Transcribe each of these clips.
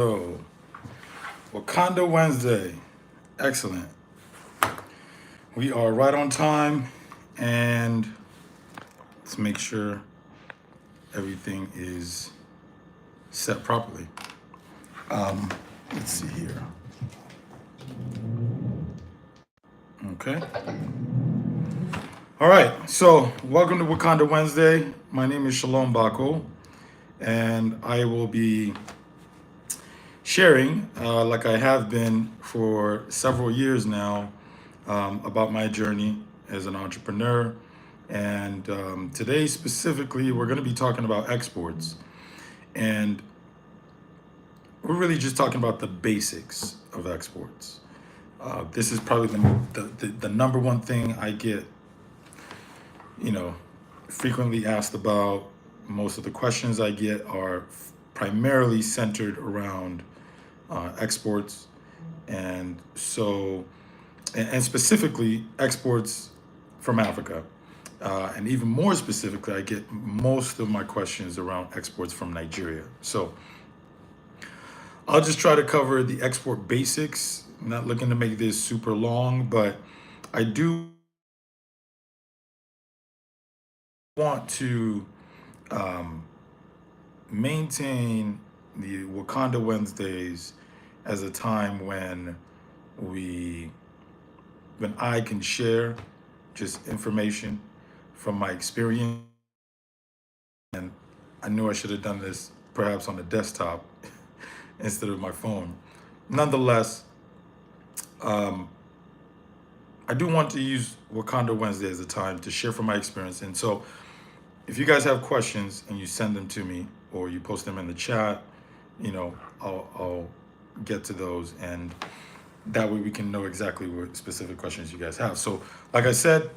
So, Wakanda Wednesday. Excellent. We are right on time, and let's make sure everything is set properly. Let's see here. Okay. All right. So, welcome to Wakanda Wednesday. My name is Shalom Bako, and I will be sharing, like I have been for several years now, about my journey as an entrepreneur. And today, specifically, we're going to be talking about exports. And we're really just talking about the basics of exports. This is probably the number one thing I get, you know, frequently asked about. Most of the questions I get are primarily centered around exports. And so, and specifically exports from Africa. And even more specifically, I get most of my questions around exports from Nigeria. So I'll just try to cover the export basics. I'm not looking to make this super long, but I do want to um, maintain the Wakanda Wednesdays as a time we when I can share just information from my experience. And I knew I should have done this perhaps on the desktop instead of my phone. Nonetheless, um, I do want to use Wakanda Wednesday as a time to share from my experience. And so if you guys have questions and you send them to me or you post them in the chat, I'll get to those, and that way we can know exactly what specific questions you guys have. So like I said,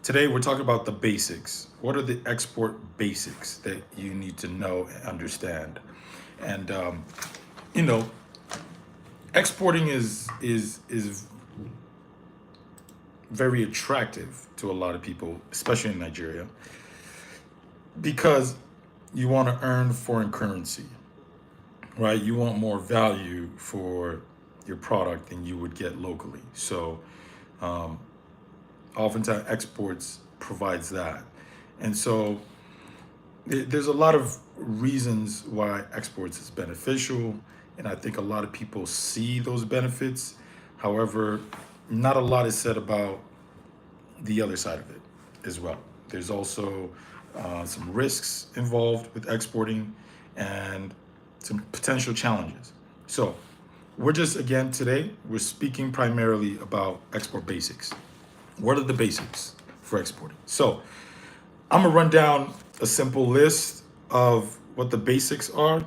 today we're talking about the basics. What are the export basics that you need to know and understand? And you know, exporting is very attractive to a lot of people, especially in Nigeria, because you want to earn foreign currency, right? You want more value for your product than you would get locally. So um, oftentimes exports provides that. And so there's a lot of reasons why exports is beneficial, and I think a lot of people see those benefits. However, not a lot is said about the other side of it as well. There's also some risks involved with exporting and some potential challenges. So we're just, again, today, we're speaking primarily about export basics. What are the basics for exporting? So I'm gonna run down a simple list of what the basics are,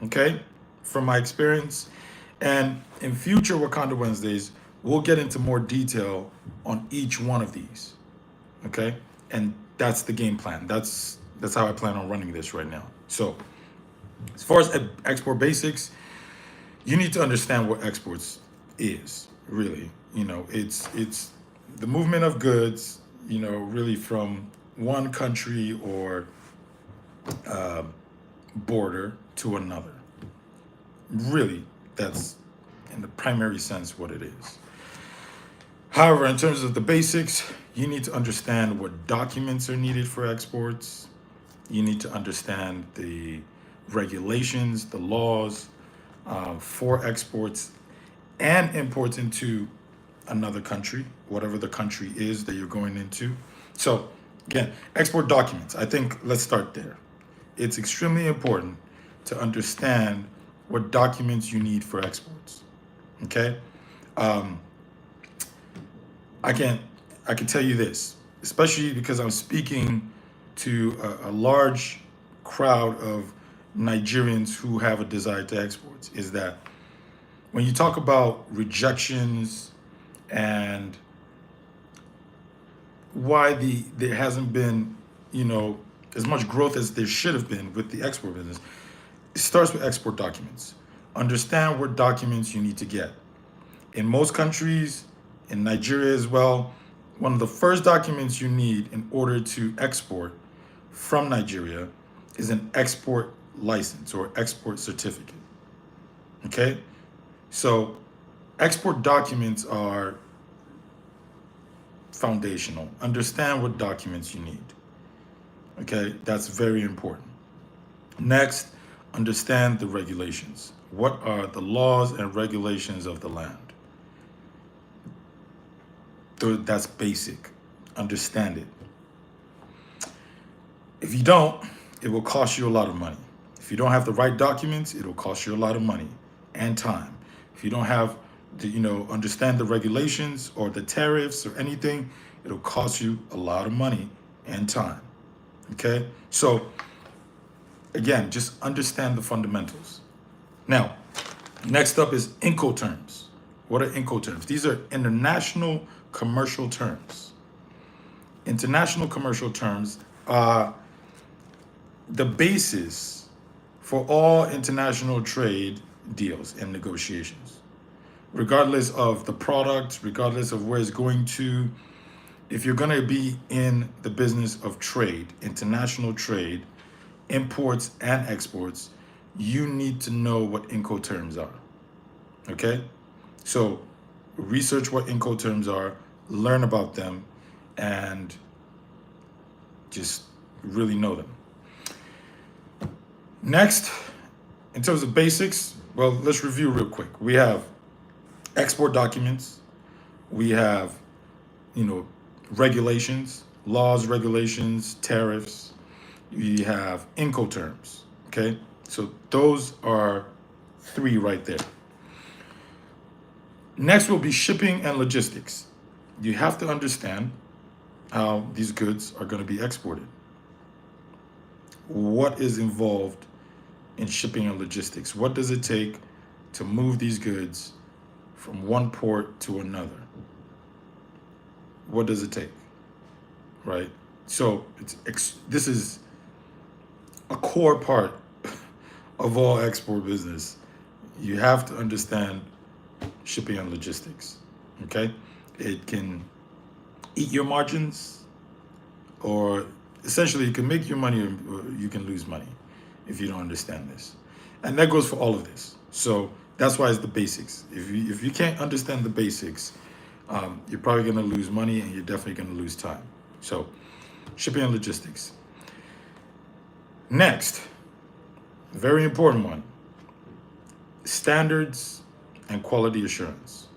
okay, from my experience. And in future Wakanda Wednesdays, we'll get into more detail on each one of these, okay? And that's the game plan. That's how I plan on running this right now. So as far as export basics, you need to understand what exports is, really. It's the movement of goods, really from one country or border to another. Really, that's in the primary sense what it is. However, in terms of the basics, you need to understand what documents are needed for exports. You need to understand the regulations, the laws for exports and imports into another country, whatever the country is that you're going into. So, again, export documents. I think let's start there. It's extremely important to understand what documents you need for exports. Okay, um, I can tell you this, especially because I'm speaking to a large crowd of Nigerians who have a desire to export, is that when you talk about rejections and why there hasn't been, as much growth as there should have been with the export business, it starts with export documents. Understand what documents you need to get. In most countries, in Nigeria as well, one of the first documents you need in order to export from Nigeria is an export license or export certificate. Okay? So export documents are foundational. Understand what documents you need. Okay? That's very important. Next, understand the regulations. What are the laws and regulations of the land? That's basic. Understand it. If you don't, it will cost you a lot of money. If you don't have the right documents, it'll cost you a lot of money and time. If you don't have understand the regulations or the tariffs or anything, it'll cost you a lot of money and time. Okay? So again, just understand the fundamentals. Now, next up is Incoterms. What are Incoterms? These are international commercial terms. International commercial terms are the basis for all international trade deals and negotiations. Regardless of the product, regardless of where it's going to, if you're going to be in the business of trade, international trade, imports and exports, you need to know what Incoterms are. Okay? So research what Incoterms are, learn about them, and just really know them. Next, in terms of basics, well, let's review real quick. We have export documents. We have, regulations, laws, regulations, tariffs. We have Incoterms. Okay? So those are 3 right there. Next will be shipping and logistics. You have to understand how these goods are going to be exported. What is involved in shipping and logistics? What does it take to move these goods from one port to another? What does it take? Right? So this is a core part of all export business. You have to understand shipping and logistics. Okay? It can eat your margins, or essentially you can make your money or you can lose money if you don't understand this. And that goes for all of this. So that's why it's the basics. If you can't understand the basics, you're probably going to lose money and you're definitely going to lose time. So shipping and logistics. Next, very important one, standards and quality assurance.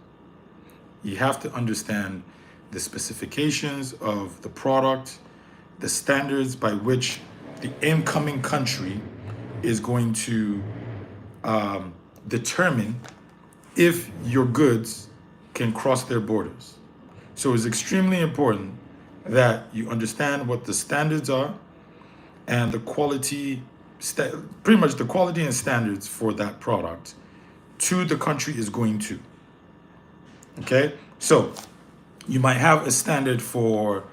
You have to understand the specifications of the product, the standards by which the incoming country is going to determine if your goods can cross their borders. So it's extremely important that you understand what the standards are and the quality, pretty much the quality and standards for that product to the country is going to. Okay? So you might have a standard for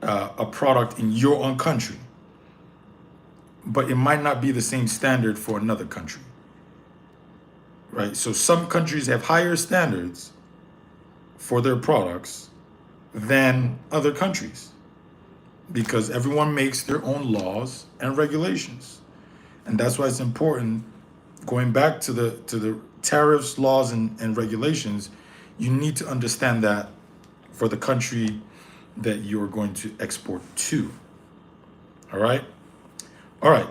a product in your own country, but it might not be the same standard for another country. Right? So some countries have higher standards for their products than other countries because everyone makes their own laws and regulations. And that's why it's important, going back to the tariffs, laws, and regulations, you need to understand that for the country that you're going to export to. All right? All right.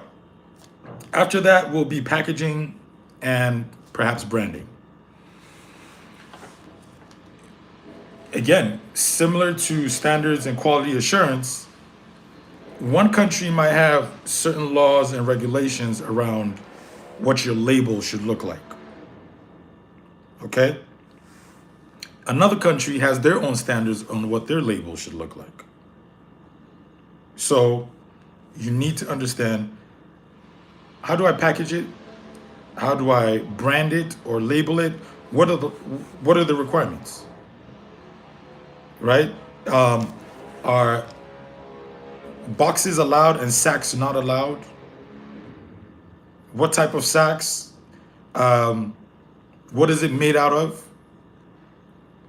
After that will be packaging and perhaps branding. Again, similar to standards and quality assurance, one country might have certain laws and regulations around what your label should look like. Okay? Another country has their own standards on what their label should look like. So you need to understand, how do I package it? How do I brand it or label it? What are the requirements? Right? Are boxes allowed and sacks not allowed? What type of sacks? What is it made out of?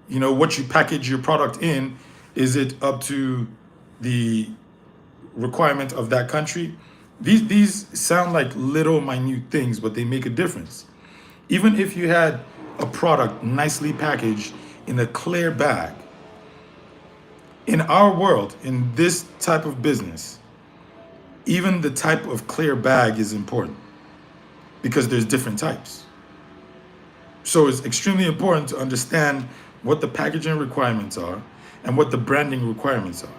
What you package your product in, is it up to the requirement of that country? These sound like little minute things, but they make a difference. Even if you had a product nicely packaged in a clear bag, in our world, in this type of business, even the type of clear bag is important because there's different types. So it's extremely important to understand what the packaging requirements are and what the branding requirements are.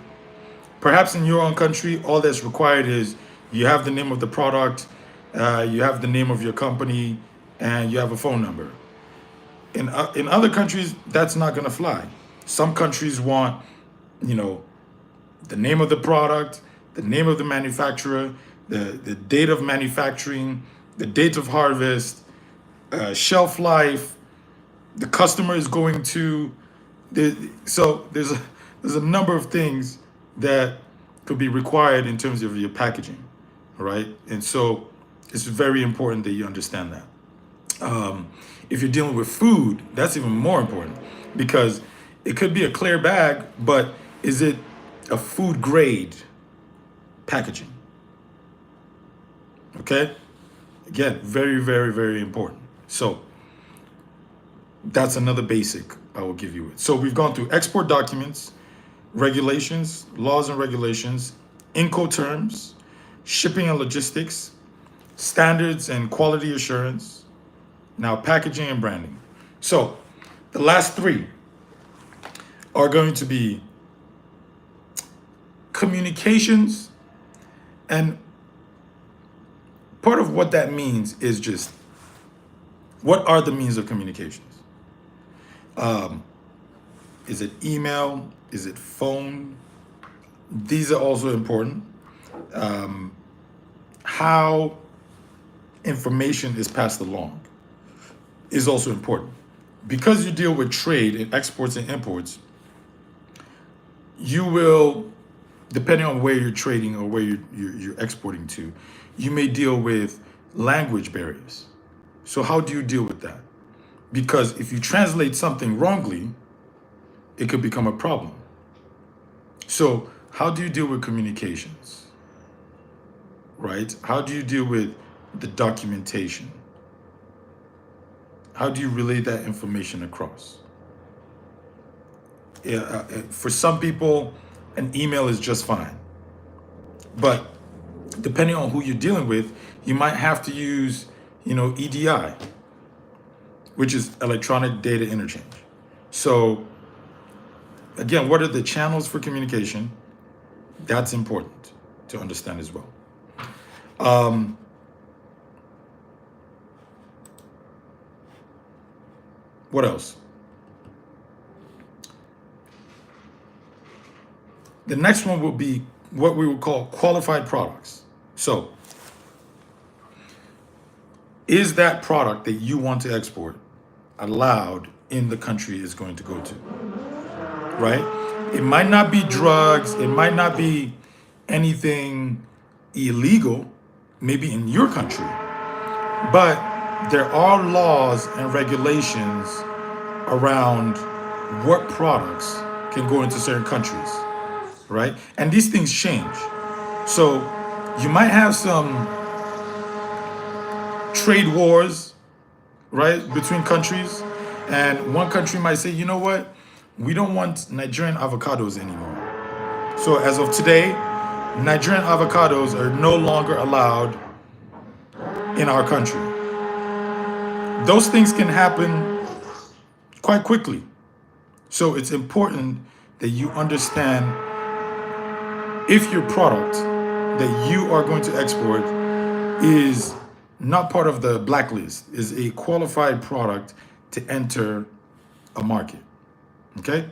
Perhaps in your own country, all that's required is you have the name of the product, you have the name of your company, and you have a phone number. In other countries, that's not going to fly. Some countries want, you know, the name of the product, the name of the manufacturer, the date of manufacturing, the date of harvest, shelf life, the customer is going to. So there's a number of things that could be required in terms of your packaging, right? And so it's very important that you understand that. If you're dealing with food, that's even more important because it could be a clear bag, but is it a food grade packaging? Okay? Again, very, very, very important. So that's another basic I will give you. So we've gone through export documents, regulations, laws and regulations, Incoterms, shipping and logistics, standards and quality assurance, now packaging and branding. So the last three are going to be communications, and part of what that means is just what are the means of communications? Is it email? Is it phone? These are also important. How information is passed along is also important. Because you deal with trade and exports and imports, you will, depending on where you're trading or where you're exporting to, you may deal with language barriers. So how do you deal with that? Because if you translate something wrongly, it could become a problem. So how do you deal with communications? Right? How do you deal with the documentation? How do you relay that information across? For some people, an email is just fine. But depending on who you're dealing with, you might have to use, EDI, which is electronic data interchange. So again, what are the channels for communication? That's important to understand as well. What else? The next one will be what we would call qualified products. So, is that product that you want to export allowed in the country it's going to go to? Right? It might not be drugs, it might not be anything illegal, maybe in your country, but there are laws and regulations around what products can go into certain countries, right? And these things change. So you might have some trade wars, right, between countries, and one country might say, you know what, we don't want Nigerian avocados anymore. So as of today, Nigerian avocados are no longer allowed in our country. Those things can happen quite quickly. So it's important that you understand if your product that you are going to export is not part of the blacklist, is a qualified product to enter a market. Okay?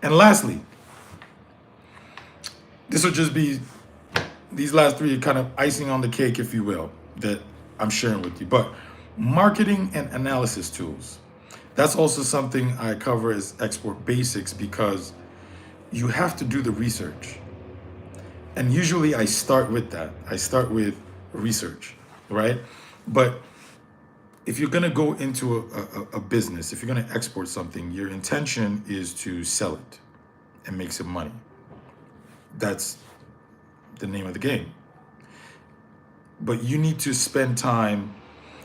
And lastly, this will just be, these last three are kind of icing on the cake, if you will, that I'm sharing with you. But marketing and analysis tools, that's also something I cover as export basics because you have to do the research. And usually I start with that. I start with research, right? But if you're going to go into a business, if you're going to export something, your intention is to sell it and make some money. That's the name of the game. But you need to spend time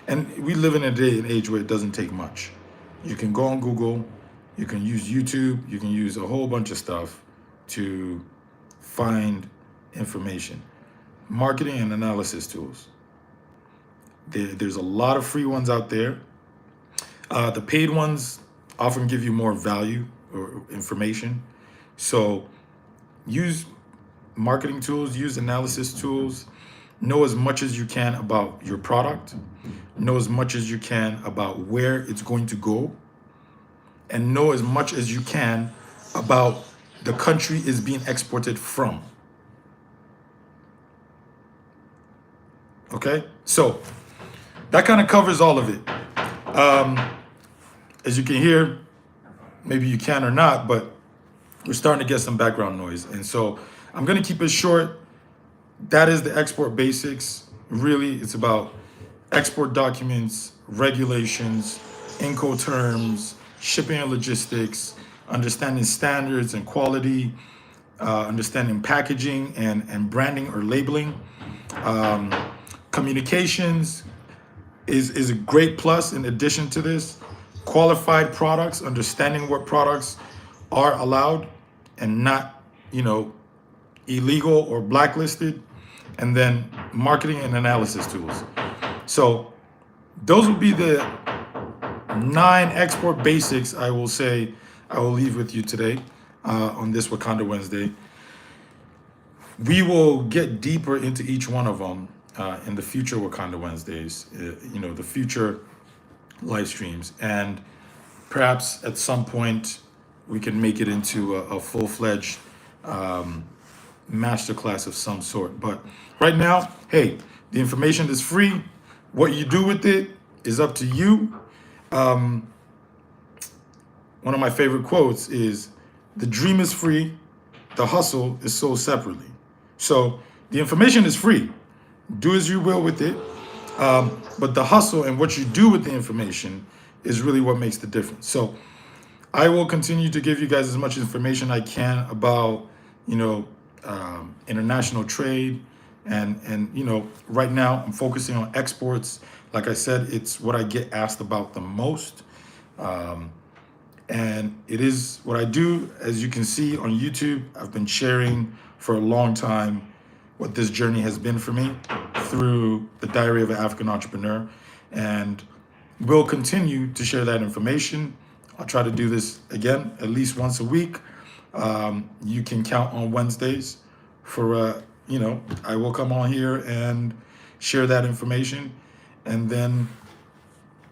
And we live in a day and age where it doesn't take much. You can go on Google, you can use YouTube, you can use a whole bunch of stuff to find information. Marketing and analysis tools. There's a lot of free ones out there. The paid ones often give you more value or information. So use marketing tools, use analysis tools, know as much as you can about your product, know as much as you can about where it's going to go, and know as much as you can about the country is being exported from. Okay, so that kind of covers all of it. As you can hear, maybe you can or not, but we're starting to get some background noise. And so I'm going to keep it short. That is the export basics. Really, it's about export documents, regulations, Incoterms, shipping and logistics, understanding standards and quality, understanding packaging and branding or labeling. Communications is a great plus in addition to this. Qualified products, understanding what products are allowed and not, illegal or blacklisted, and then marketing and analysis tools. So those will be the 9 export basics I will say I will leave with you today on this Wakanda Wednesday. We will get deeper into each one of them in the future Wakanda Wednesdays, the future live streams, and perhaps at some point we can make it into a full-fledged masterclass of some sort. But right now, hey, the information is free. What you do with it is up to you. One of my favorite quotes is, "The dream is free, the hustle is sold separately." So the information is free. Do as you will with it. But the hustle and what you do with the information is really what makes the difference. So I will continue to give you guys as much information I can about, international trade. And right now I'm focusing on exports. Like I said, it's what I get asked about the most. And it is what I do. As you can see on YouTube, I've been sharing for a long time what this journey has been for me through the Diary of an African Entrepreneur. And we'll continue to share that information. I'll try to do this again at least once a week. You can count on Wednesdays for, I will come on here and share that information. And then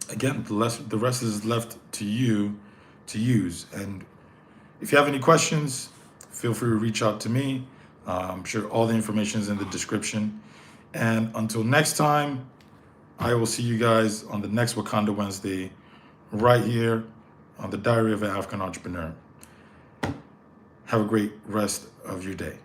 again, the rest is left to you to use. And if you have any questions, feel free to reach out to me. I'm sure all the information is in the description. And until next time, I will see you guys on the next Wakanda Wednesday, right here on the Diary of an African Entrepreneur. Have a great rest of your day.